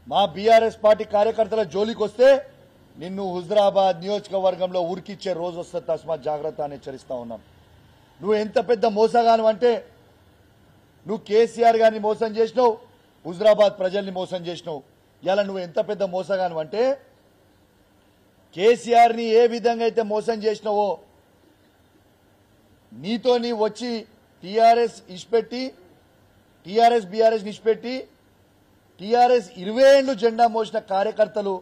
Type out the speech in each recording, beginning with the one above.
మా BRS party కార్యకర్తల జోలికి వస్తే నిన్ను హుజరాబాద్ నియోజకవర్గంలో ఉరికిచ్చే రోజు వస్తుంది, తస్మాత్ జాగ్రత్త అని హెచ్చరిస్తా ఉన్నాం. నువ్వు ఎంత పెద్ద మోసగాను అంటే నువ్వు కేసీఆర్ గారిని మోసం చేసినావు, హుజరాబాద్ ప్రజల్ని మోసం చేసినావు. ఇలా నువ్వు ఎంత పెద్ద మోసగాను అంటే కేసీఆర్ని ఏ విధంగా అయితే మోసం చేసినావో నీతో నీ వచ్చి టీఆర్ఎస్ ఇష్పెట్టి టీఆర్ఎస్ బీఆర్ఎస్ నిష్పెట్టి టీఆర్ఎస్ 20 ఏళ్లు జెండా మోసిన కార్యకర్తలు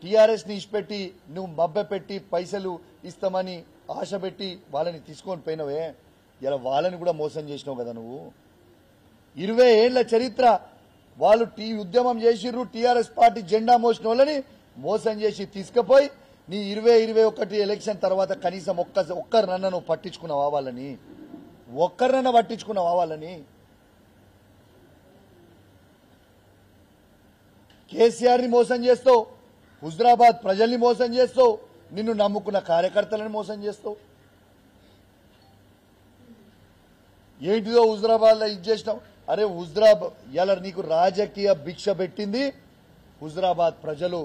టీఆర్ఎస్ ని ఇష్పెట్టి నువ్వు మబ్బెపెట్టి పైసలు ఇస్తామని ఆశ పెట్టి వాళ్ళని తీసుకొని పోయినవే, ఇలా వాళ్ళని కూడా మోసం చేసినావు కదా నువ్వు. 20 ఏళ్ల చరిత్ర వాళ్ళు ఉద్యమం చేసిర్రు, టీఆర్ఎస్ పార్టీ జెండా మోసిన వాళ్ళని మోసం చేసి తీసుకుపోయి నీ 2021 ఎలక్షన్ తర్వాత కనీసం ఒక్కరినన్నా నువ్వు పట్టించుకున్నావా వాళ్ళని? ఒక్కరినన్నా పట్టించుకున్నావా వాళ్ళని? కేసీఆర్ని మోసం చేస్తావు, హుజరాబాద్ ప్రజల్ని మోసం చేస్తావు, నిన్ను నమ్ముకున్న కార్యకర్తలను మోసం చేస్తావు. ఏంటిదో హుజరాబాద్లో ఇది చేసినావు. అరే హుజరాబాద్ ఇలా నీకు రాజకీయ భిక్ష పెట్టింది హుజరాబాద్ ప్రజలు.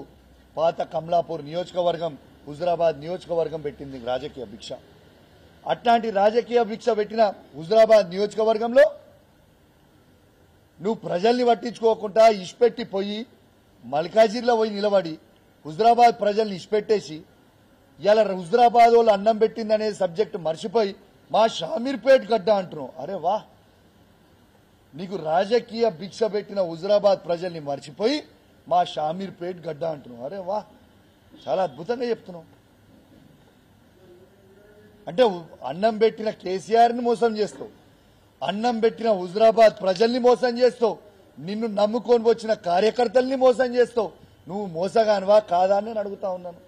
పాత కమలాపూర్ నియోజకవర్గం, హుజరాబాద్ నియోజకవర్గం పెట్టింది రాజకీయ భిక్ష. అట్లాంటి రాజకీయ భిక్ష పెట్టిన హుజరాబాద్ నియోజకవర్గంలో నువ్వు ప్రజల్ని పట్టించుకోకుండా ఇష్పెట్టి పోయి మల్కాజిర్లో పోయి నిలబడి హుజరాబాద్ ప్రజల్ని ఇష్పెట్టేసి ఇలా హుజరాబాద్ వాళ్ళు అన్నం పెట్టిందనే సబ్జెక్టు మర్చిపోయి మా షామీర్పేట్ గడ్డ అంటున్నావు. అరే వా, నీకు రాజకీయ భిక్ష పెట్టిన హుజరాబాద్ ప్రజల్ని మర్చిపోయి మా షామీర్పేట్ గడ్డ అంటున్నావు. అరే వా, చాలా అద్భుతంగా చెప్తున్నావు. అంటే అన్నం పెట్టిన కేసీఆర్ని మోసం చేస్తావు, అన్నం పెట్టిన హుజరాబాద్ ప్రజల్ని మోసం చేస్తావు, నిన్ను నమ్ముకొని వచ్చిన కార్యకర్తల్ని మోసం చేస్తావు. నువ్వు మోసగానివా కాదా అని నేను అడుగుతా ఉన్నాను.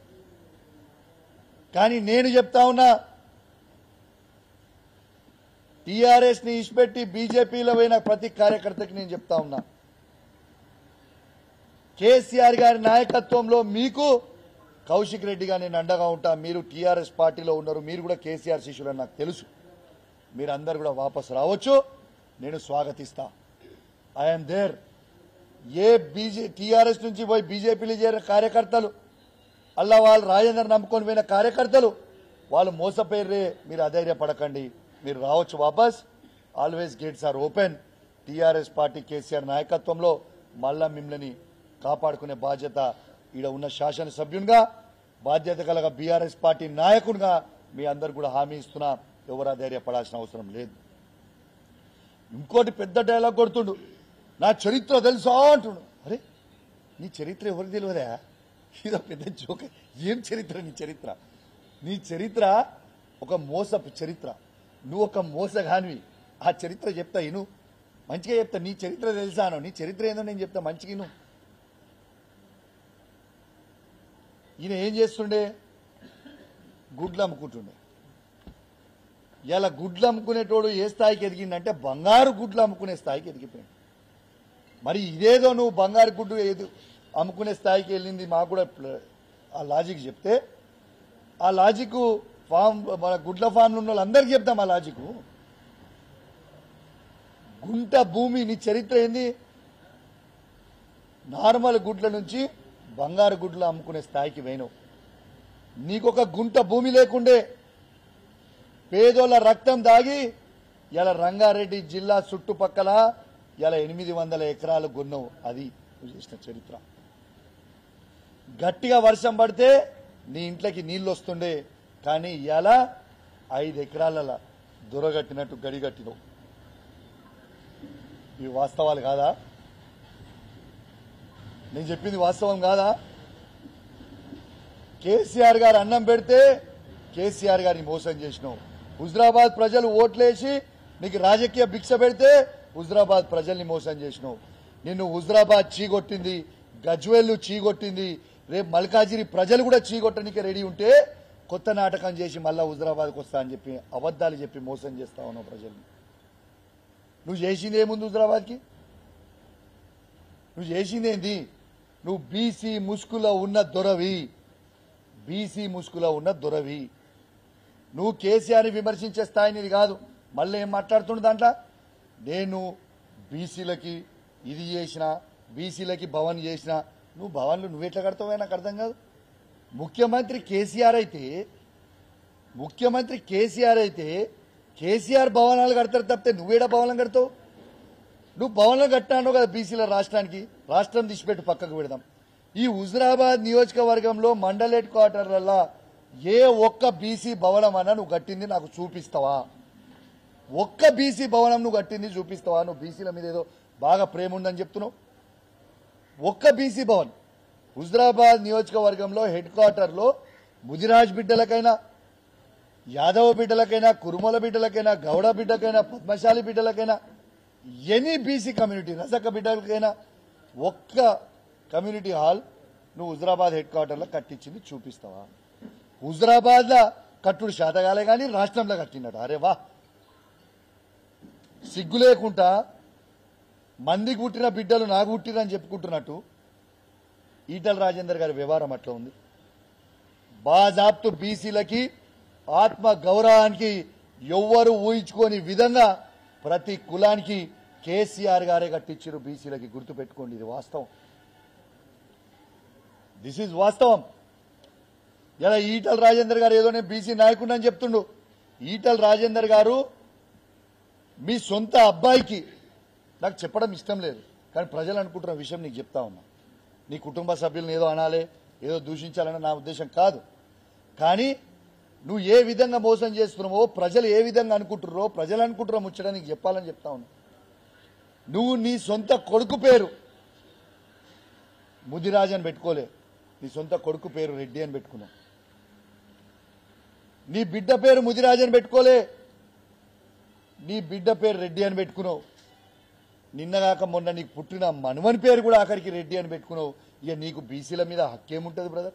కానీ నేను చెప్తా ఉన్నా, టీఆర్ఎస్ ని ఇచ్చిపెట్టి బీజేపీలో పోయిన ప్రతి కార్యకర్తకి నేను చెప్తా ఉన్నా, కేసీఆర్ గారి నాయకత్వంలో మీకు కౌశిక్ రెడ్డిగా నేను అండగా ఉంటా. మీరు టీఆర్ఎస్ పార్టీలో ఉన్నారు, మీరు కూడా కేసీఆర్ శిష్యులని నాకు తెలుసు. మీరందరూ కూడా వాపసు రావచ్చు, నేను స్వాగతిస్తా. I'm there. ఏ టీఆర్ఎస్ నుంచి పోయి బీజేపీలో చేరిన కార్యకర్తలు, అలా వాళ్ళు రాజేందర్ నమ్ముకొని పోయిన కార్యకర్తలు వాళ్ళు మోసపోయిర్రే, మీరు అధైర్యపడకండి, మీరు రావచ్చు వాపస్. Always gates are open. TRS party KCR నాయకత్వంలో మళ్ళా మిమ్మల్ని కాపాడుకునే బాధ్యత ఈడ ఉన్న శాసనసభ్యునిగా, బాధ్యత కలగా బీఆర్ఎస్ పార్టీ నాయకునిగా మీ అందరు కూడా హామీ ఇస్తున్నా. ఎవరు అధైర్యపడాల్సిన అవసరం లేదు. ఇంకోటి పెద్ద డైలాగ్ కొడుతుండు, నా చరిత్ర తెలుసా అంటుండు. అరే నీ చరిత్ర ఎవరికి తెలియదా? ఇదో పెద్ద జోక. ఏం చరిత్ర నీ చరిత్ర? నీ చరిత్ర ఒక మోసపు చరిత్ర. నువ్వు ఒక మోసగానివి. ఆ చరిత్ర చెప్తా ఇను, మంచిగా చెప్తా. నీ చరిత్ర తెలుసాను, నీ చరిత్ర ఏందో నేను చెప్తా మంచిగా ఇను. ఈయన ఏం చేస్తుండే? గుడ్లు అమ్ముకుంటుండే. ఇలా గుడ్లు అమ్ముకునేటోడు ఏ స్థాయికి ఎదిగిందంటే బంగారు గుడ్లు అమ్ముకునే స్థాయికి ఎదిగిపోయాడు. మరి ఇదేదో నువ్వు బంగారు గుడ్డు అమ్ముకునే స్థాయికి వెళ్ళింది మాకు కూడా ఆ లాజిక్ చెప్తే, ఆ లాజిక్ ఫామ్ మన గుడ్ల ఫామ్లు ఉన్న వాళ్ళందరికీ చెప్తాం. ఆ లాజిక్ గుంట భూమి, నీ చరిత్ర ఏంది? నార్మల్ గుడ్ల నుంచి బంగారు గుడ్లు అమ్ముకునే స్థాయికి పోయినావు. నీకొక గుంట భూమి లేకుండే పేదోళ్ళ రక్తం దాగి ఇలా రంగారెడ్డి జిల్లా చుట్టుపక్కల ఇలా 800 ఎకరాలు కొన్నావు. అది నువ్వు చేసిన చరిత్ర. గట్టిగా వర్షం పడితే నీ ఇంట్లోకి నీళ్లు వస్తుండే, కానీ ఇలా 5 ఎకరాల దొరగట్టినట్టు గడిగట్టినావు. ఇవి వాస్తవాలు కాదా? నేను చెప్పింది వాస్తవం కాదా? కేసీఆర్ గారు అన్నం పెడితే కేసీఆర్ గారిని మోసం చేసినావు. హుజరాబాద్ ప్రజలు ఓట్లేసి నీకు రాజకీయ భిక్ష పెడితే హుజరాబాద్ ప్రజల్ని మోసం చేసినావు. నిన్ను హుజరాబాద్ చీగొట్టింది, గజ్వేల్ చీగొట్టింది, రేపు మల్కాజిరి ప్రజలు కూడా చీగొట్టడానికి రెడీ ఉంటే కొత్త నాటకం చేసి మళ్ళా హుజరాబాద్కి వస్తా అని చెప్పి అబద్దాలు చెప్పి మోసం చేస్తా ఉన్నావు ప్రజల్ని. నువ్వు చేసింది ఏముంది హుజరాబాద్కి? నువ్వు చేసిందేంది? నువ్వు బీసీ ముసుగులో ఉన్న దొరవి, బీసీ ముసుగులో ఉన్న దొరవి. నువ్వు కేసీఆర్ని విమర్శించే స్థాయిని కాదు. మళ్ళీ ఏం మాట్లాడుతుండ దాంట్లో? నేను బీసీలకి ఇది చేసిన, బీసీలకి భవన్ చేసినా నువ్వు భవన్లు నువ్వెట్లా కడతావో నాకు అర్థం కాదు. ముఖ్యమంత్రి కేసీఆర్ అయితే కేసీఆర్ భవనాలు కడతారు తప్పితే నువ్వేడా భవనం కడతావు? నువ్వు భవనం కట్టాను కదా బీసీల రాష్ట్రానికి. రాష్ట్రం తీసిపెట్టి పక్కకు పెడదాం. ఈ హుజురాబాద్ నియోజకవర్గంలో మండల్ హెడ్ క్వార్టర్లలో ఏ ఒక్క బీసీ భవనం అన్నా నువ్వు కట్టింది నాకు చూపిస్తావా? ఒక్క బీసీ భవనం నువ్వు కట్టింది చూపిస్తావా? నువ్వు బీసీల మీద ఏదో బాగా ప్రేమ ఉందని చెప్తున్నావు. ఒక్క బీసీ భవన్ హుజురాబాద్ నియోజకవర్గంలో హెడ్ క్వార్టర్లో ముదిరాజ్ బిడ్డలకైనా, యాదవ బిడ్డలకైనా, కురుమల బిడ్డలకైనా, గౌడ బిడ్డకైనా, పద్మశాలి బిడ్డలకైనా, ఎనీ బీసీ కమ్యూనిటీ రజక బిడ్డలకైనా ఒక్క కమ్యూనిటీ హాల్ నువ్వు హుజురాబాద్ హెడ్ క్వార్టర్లో కట్టించింది చూపిస్తావా? హుజురాబాద్లో కట్టుడు శాతగాలే కానీ రాష్ట్రంలో కట్టినట్టు. అరే వా, సిగ్గు లేకుండా మందికి పుట్టిన బిడ్డలు నాకు పుట్టిరని చెప్పుకుంటున్నట్టు ఈటల రాజేందర్ గారి వ్యవహారం అట్లా ఉంది. బాజాప్తు బీసీలకి ఆత్మ గౌరవానికి ఎవ్వరు ఊహించుకోని విధంగా ప్రతి కులానికి కేసీఆర్ గారే కట్టించారు బీసీలకి. గుర్తుపెట్టుకోండి, ఇది వాస్తవం. దిస్ ఈజ్ వాస్తవం. ఇలా ఈటల రాజేందర్ గారు ఏదో నేను బీసీ నాయకుడిని అని చెప్తుండు. ఈటల రాజేందర్ గారు మీ సొంత అబ్బాయికి నాకు చెప్పడం ఇష్టం లేదు, కానీ ప్రజలు అనుకుంటున్న విషయం నీకు చెప్తా ఉన్నా. నీ కుటుంబ సభ్యులను ఏదో అనాలి, ఏదో దూషించాలని నా ఉద్దేశం కాదు. కానీ నువ్వు ఏ విధంగా మోసం చేస్తున్నావో, ప్రజలు ఏ విధంగా అనుకుంటున్నారో, ప్రజలు అనుకుంటున్న ముచ్చట నీకు చెప్పాలని చెప్తా ఉన్నా. నువ్వు నీ సొంత కొడుకు పేరు ముదిరాజ్ అని పెట్టుకోలే, నీ సొంత కొడుకు పేరు రెడ్డి అని పెట్టుకున్నావు. నీ బిడ్డ పేరు ముదిరాజ్ అని పెట్టుకోలే, నీ బిడ్డ పేరు రెడ్డి అని పెట్టుకున్నావు. నిన్నగాక మొన్న నీకు పుట్టిన మనవని పేరు కూడా ఆఖరికి రెడ్డి అని పెట్టుకున్నావు. ఇక నీకు బీసీల మీద హక్కేముంటుంది బ్రదర్?